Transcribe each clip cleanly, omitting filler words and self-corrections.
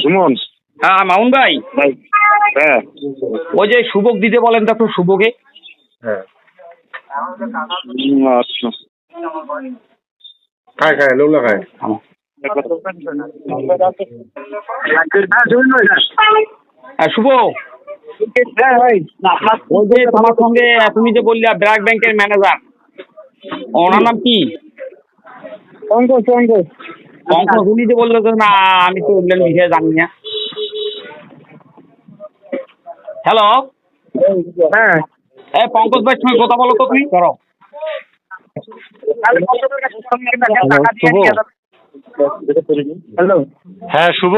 সুমন। হ্যাঁ মামুন ভাই, হ্যাঁ ওই যে শুভক দিতে বলেন তো একটু শুভকে। হ্যাঁ আচ্ছা খায় লোকলা খায়। শুভ, ওই যে তোমার সঙ্গে তুমি যে বললে ব্র্যাক ব্যাংকের ম্যানেজার, ওনার নাম কি? পঙ্কজ পঙ্কজ পঙ্কজ। উনি যে বললো যে না আমি তো ওগুলোর বিষয়ে জানি না। হ্যালো, হ্যাঁ পঙ্কজ ভাইয়ের সঙ্গে কথা বলো তো, তুমি করো। হ্যালো হ্যাঁ শুভ।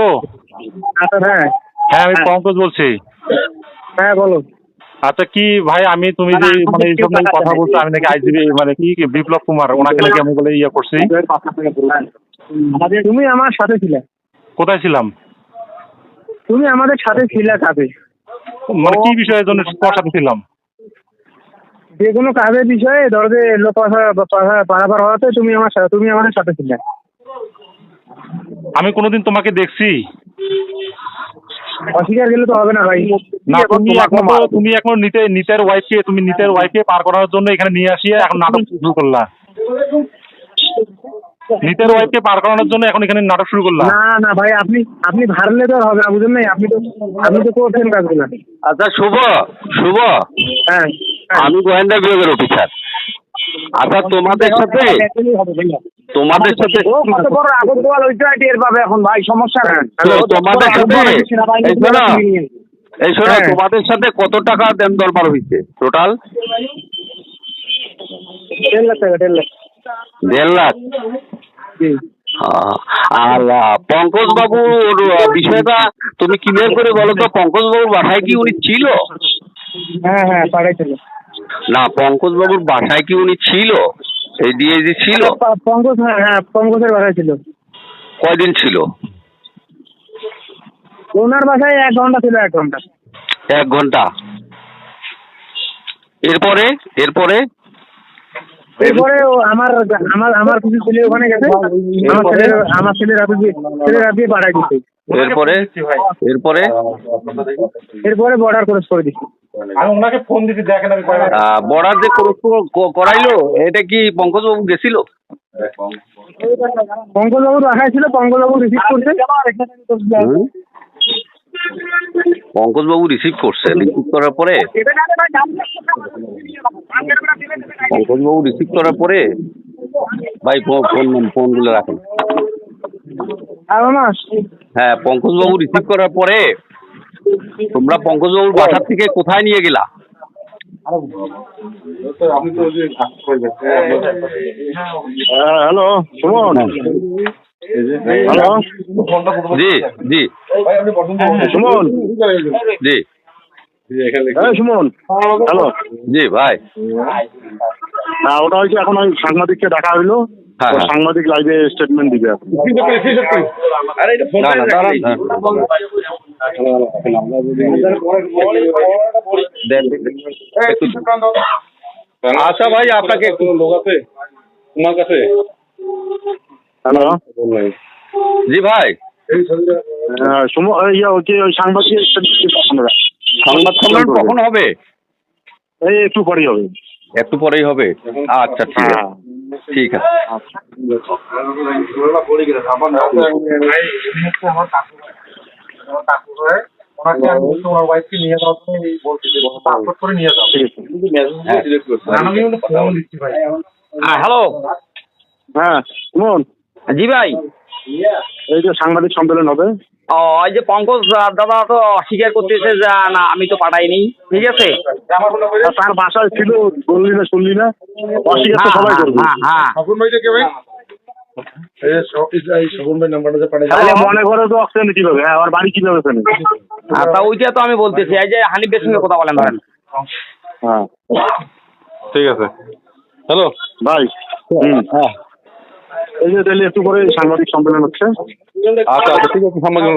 হ্যাঁ হ্যাঁ আমি পঙ্কজ বলছি। হ্যাঁ বলো। আচ্ছা কি ভাই, আমি তুমি যে মানে এইসব নিয়ে কথা বলছো, আমি নাকি আইজিবি মানে কি বিপ্লব কুমার, ওনাকে নাকি আমি বলে ইয়ে করছি। তুমি আমার সাথে ছিলে। কোথায় ছিলাম? তুমি আমাদের সাথে ছিলে কাজে। মানে কি বিষয়ের জন্য তোমার সাথে ছিলাম? যে কোনো কাজের বিষয়ে ধরো যে লোক পারাপার হওয়াতে তুমি আমাদের সাথে ছিলে। আমি কোনোদিন তোমাকে দেখছি? অস্বীকার গেলে তো হবে না ভাই। না, তুমি এখন নিতের ওয়াইফকে পার করার জন্য এখানে নিয়ে আসিয়ে এখন নাটক শুরু করলা। নিতের ওয়াইফকে পার করানোর জন্য এখন এখানে নাটক শুরু করলা। না না ভাই, আপনি ভারলে তো হবে না, বুঝলেন নাই? আপনি তো করছেন কাজগুলো। আচ্ছা শুভ, হ্যাঁ আমি গোয়েন্দা বিভাগের অফিসার। আচ্ছা তোমাদের সাথে কত বড় আগত গোয়াল ওইটাই টের পাবে এখন ভাই, সমস্যা নেই। তোমাদের সাথে এই শোনো, হ্যাঁ। তোমাদের সাথে কত টাকা দেন দরবার হয়েছে টোটাল? 1.5 লাখ টাকা। 1.5 লাখ। 1.5 লাখ। আর পঙ্কজ বাবুর বিষয়টা তুমি ক্লিয়ার করে বলো তো, পঙ্কজ বাবুর বাসায় কি উনি ছিল? হ্যাঁ হ্যাঁ পাঠাইছিল। না, পঙ্কজ বাবুর বাসায় কি উনি ছিল? এই ডিআইজি ছিল? পঙ্কজ, হ্যাঁ পঙ্কজের বাসায় ছিল। কয়দিন ছিল? ওনার বাসায় 1 ঘন্টা ছিল। 1 ঘন্টা। 1 ঘন্টা। এরপরে ও আমার কিছু ছেলে ওখানে গেছে, আমার ছেলে রাতে দিয়ে পাঠাই দিচ্ছে। এরপরে বর্ডার ক্রস করে দিচ্ছে। আমি ওনাকে ফোন দিতে দেখেন, আমি বর্ডার যে করাইলো, এটা কি পঙ্কজ বাবু গেছিল? পঙ্কজবাবু বাসায় ছিল, পঙ্কজবাবু রিসিভ করছে। পঙ্কজ বাবু রিসিভ করার পরে ভাই ফোনগুলো রাখেন। হ্যাঁ, পঙ্কজ বাবু রিসিভ করার পরে তোমরা পঙ্কজ বাবুর বাসা থেকে কোথায় নিয়ে গেলা? হ্যালো সুমন। হ্যালো জি জি সুমন। জি সুমন হ্যালো। জি ভাই। ওটা হচ্ছে এখন ওই সাংবাদিককে ডাকা হইলো। হ্যাঁ, হ্যাঁ। সাংবাদিক লাইভে স্টেটমেন্ট দিবে এখন। আচ্ছা ভাই, আপনাকে লোক আছে তোমার কাছে? হ্যালো জি ভাই। ওই সাংবাদিক সংবাদ সম্মেলন কখন হবে? এই একটু পরেই হবে। একটু পরেই হবে। আচ্ছা ঠিক আছে, ঠিক আছে। হ্যালো। হ্যাঁ সুমন। জি ভাই। এই যে সাংবাদিক সম্মেলন হবে। ওই যে পঙ্কজ দাদা তো অস্বীকার করতেছে যে না আমি তো পাঠাইনি। ঠিক আছে, তার বাসায় ছিল, বললি না শুনলি না? অস্বীকার তো সবাই করবে। মনে করো তো অক্সিজেন কিভাবে, ওর বাড়ি কিভাবে ফেলে? তা ওইটা তো আমি বলতেছি, এই যে হানিফের সঙ্গে কথা বলেন ধরেন। হ্যাঁ ঠিক আছে। হ্যালো ভাই। হ্যাঁ, এই যে তাহলে একটু পরে সাংবাদিক সম্মেলন হচ্ছে। আচ্ছা ঠিক আছে, সাংবাদিক